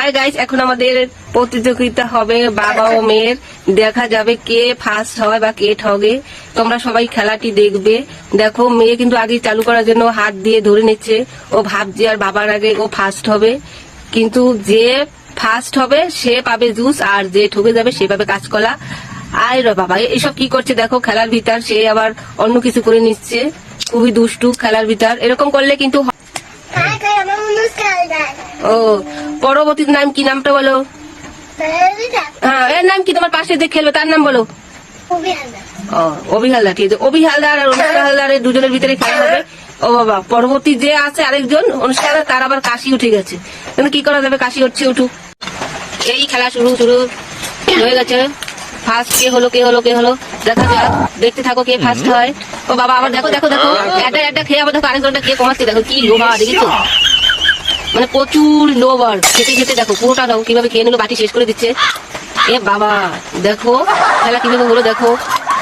Hi guys, এখন আমাদের প্রতিযোগিতা হবে বাবা ও মেয়ের। দেখা যাবে কে ফার্স্ট হয় বা কে ঠগে। তোমরা সবাই খেলাটি দেখবে। দেখো, মেয়ে কিন্তু আগে চালু করার জন্য হাত দিয়ে ধরে নিচ্ছে। ও ভাবছে আর বাবার আগে ও ফার্স্ট হবে, কিন্তু যে ফার্স্ট হবে সে পাবে জুস, আর যে ঠকে যাবে সে পাবে কাঁচকলা। আয় রে বাবা, এসব কি করছে দেখো। খেলার ভিতর সে আবার অন্য কিছু করে নিচ্ছে। খুবই দুষ্টু খেলার ভিতর। এরকম করলে কিন্তু ও পরবর্তী নাম কি? নামটা বলো। হ্যাঁ, এর নাম কি? তোমার পাশে যে খেলবে তার নাম বলো। অভি হালদার। ঠিক আছে, অভি হালদার আর অনুষ্কা হালদারের দুজনের ভিতরে খেলা হবে। ও বাবা, পরবর্তী যে আছে আরেকজন অনুষ্কা হালদার, তার আবার কাশি উঠে গেছে। কি করা যাবে? কাশি উঠছে, উঠুক। এই খেলা শুরু হয়ে গেছে। ফার্স্ট কে হলো দেখা যাক। দেখতে থাকো কে ফার্স্ট হয়। ও বাবা, আবার দেখো দেখো দেখো, একটা খেয়ে আবার দেখো আরেকজনটা খেয়ে কমাচ্ছে। দেখো কি লোভা, দেখেছো? মানে প্রচুর লোভ। আর খেতে খেতে দেখো পুরোটা দাও কিভাবে খেয়ে নিলো, বাটি শেষ করে দিচ্ছে। এ বাবা, দেখো খেলা কিভাবে হলো। দেখো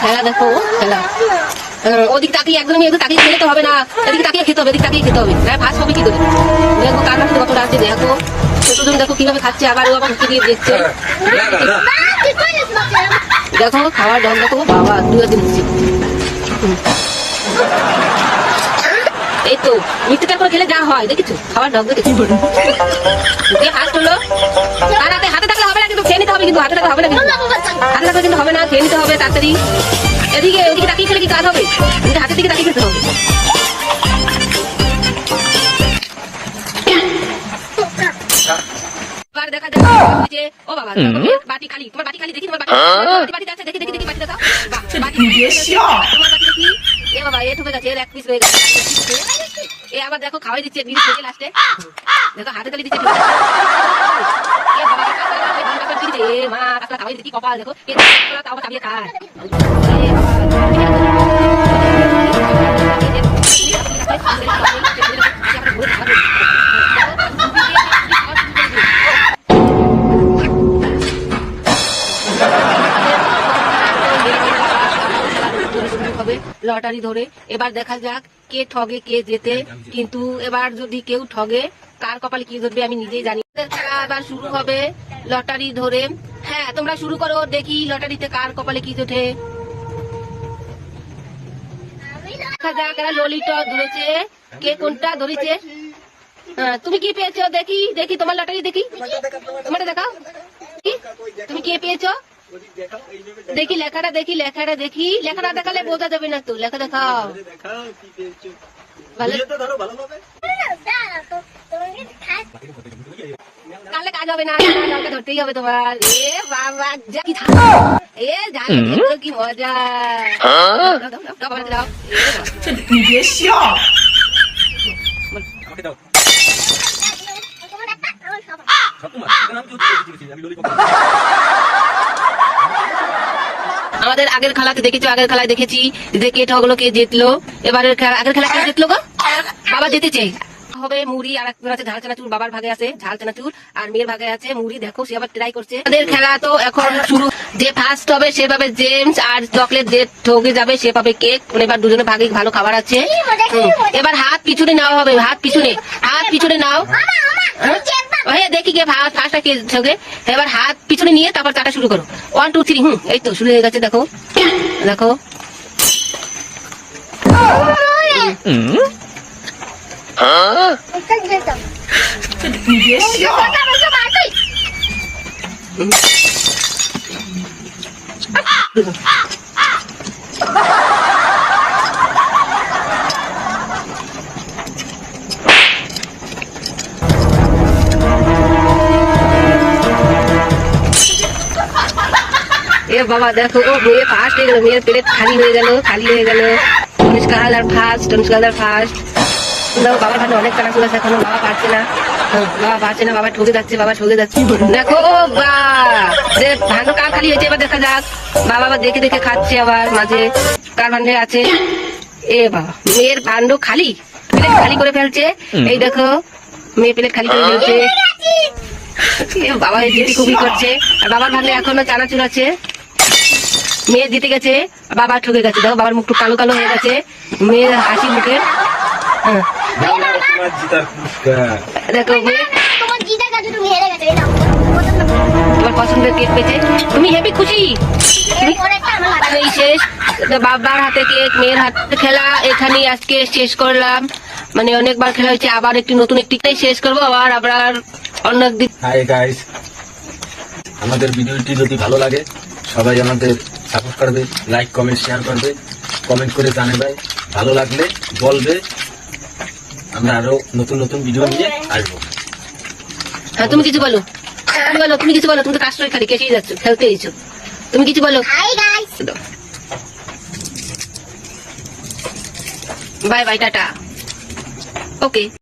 খেলা, দেখো খেলা। ওদিক তাকিয়ে একদমই তাকিয়ে খেলে তো হবে না, এদিকে তাকিয়ে খেতে হবে, এদিক তাকিয়ে খেতে হবে। ফার্স্ট হবে কি করে? দেখো কার কাছে কত আসছে। দেখো ছোটজন দেখো কিভাবে খাচ্ছে, আবার ও আবার উঠে দিয়ে দেখছে। দেখো খাওয়ার ঢং দেখো। বাবা দুই দিন দিচ্ছে। এই তো মিথ্যেটা করে খেলে যা হয়, দেখেছো? খাওয়ার ঢং দেখেছি। কে ফার্স্ট হলো? তার হাতে থাকলে হবে না, কিন্তু খেয়ে নিতে হবে। কিন্তু হাতে থাকলে হবে না, হাতে থাকলে কিন্তু হবে না, খেয়ে নিতে হবে তাড়াতাড়ি। এদিকে ওদিকে তাকিয়ে খেলে কি কাজ হবে? হাতের দিকে তাকিয়ে খেতে হবে। দেখা যাচ্ছে। ও বাবা, বাটি খালি। তোমার বাটি খালি, দেখি তোমার বাটি আছে। দেখি বাটি দেখাও। তোমার বাটি দেখি। এ বাবা, এ ঠকে গেছে, এর এক পিস রয়ে গেছে। এ আবার দেখো খাওয়াই দিচ্ছে বিড়ি থেকে লাস্টে। দেখো হাতে তালি দিচ্ছে। মা কাঁচা খাওয়াই দিচ্ছি, কপাল দেখো। আবার চালিয়ে খায়। লটারি ধরে এবার দেখা যাক কে ঠগে কে জেতে। কিন্তু এবার যদি কেউ ঠগে, কার কপালে কি ধরবে আমি নিজেই জানি। খেলা এবার শুরু হবে লটারি ধরে। হ্যাঁ, তোমরা শুরু করো, দেখি লটারিতে কার কপালে কি জোটে। দেখা যাক এরা ললিটা ধরেছে, কে কোনটা ধরেছে। তুমি কি পেয়েছো? দেখি দেখি তোমার লটারি দেখি, তোমারটা দেখাও। তুমি কে পেয়েছো দেখি, লেখাটা দেখি, লেখাটা দেখালে বোঝা যাবে না তো। লেখা দেখাও। কালে কাজ হবে না, ধরতেই হবে তোমার। এ বাবা, এ জানি কি মজা। আমাদের আগের খেলাতে দেখেছি, আগের খেলায় দেখেছি যে কে ঠগলো কে জিতলো। এবারের আগের খেলা কে জিতলো গো? বাবা জিতেছে। হবে মুড়ি, আর একজন আছে ঝাল চানাচুর। বাবার ভাগে আছে ঝাল চানাচুর, আর মেয়ের ভাগে আছে মুড়ি। দেখো সে আবার ট্রাই করছে। আমাদের খেলা তো এখন শুরু। যে ফার্স্ট হবে সে পাবে জেমস আর চকলেট, যে ঠকে যাবে সে পাবে কেক। এবার দুজনে ভাগে ভালো খাবার আছে। এবার হাত পিছনে নেওয়া হবে, হাত পিছনে নাও। দেখি কে ফার্স্ট কে ঠকে। এবার হাত পিছনে নিয়ে তারপর চাটা শুরু করো। 1 2 3। এই তো শুরু হয়ে গেছে। দেখো দেখো। এ বাবা দেখো, ও মেয়ে ফার্স্ট হয়ে গেল। মেয়ের প্লেট খালি হয়ে গেল। অনুষ্কা হালদার ফার্স্ট। বাবার ভাগে অনেক চানাচুর আছে, এখনো বাবা পারছে না। বাবা ঠকে যাচ্ছে। দেখো বা যে ভান্ড কার খালি হয়েছে, এবার দেখা যাক। বাবা আবার দেখে দেখে খাচ্ছে, আবার মাঝে কার ভান্ডে আছে। এ বাবা, মেয়ের ভান্ড খালি, প্লেট খালি করে ফেলছে। এই দেখো মেয়ে প্লেট খালি করে ফেলছে। বাবা জিতে খুবই করছে। আর বাবার ভাগে এখনো চানাচুর আছে। মেয়ে জিতে গেছে, বাবা ঠকে গেছে। দেখো বাবার মুখ কালো কালো হয়ে গেছে, মেয়ের হাসি মুখে। দেখো মেয়ে জিতে গেছো, তুমি হেরে গেছো, এই নাও পছন্দ করো। তোমার পছন্দের কেক পেয়েছে, তুমি হেবি খুশি। অনেকটা আমার লাগে। এই শেষ, বাবার হাতে কেক, মেয়ের হাতে খেলা এখানেই আজকে শেষ করলাম। মানে অনেকবার খেলা হয়েছে, আবার একটি নতুন একটিটাই শেষ করবো, আবার অন্য একদিন। হাই গাইস, আমাদের ভিডিওটি যদি ভালো লাগে সবাই আমাদের সাপোর্ট করবে, লাইক কমেন্ট শেয়ার করবে, কমেন্ট করে জানাবে ভালো লাগলে বলবে, আমরা আরো নতুন নতুন ভিডিও নিয়ে আসবো। হ্যাঁ তুমি কিছু বলো, তুমি কিছু বলো, তুমি তো কাজটাই খালি কেসেই যাচ্ছ, খেলতে এসেছো, তুমি কিছু বলো। Hi guys. Bye bye, tata, ওকে।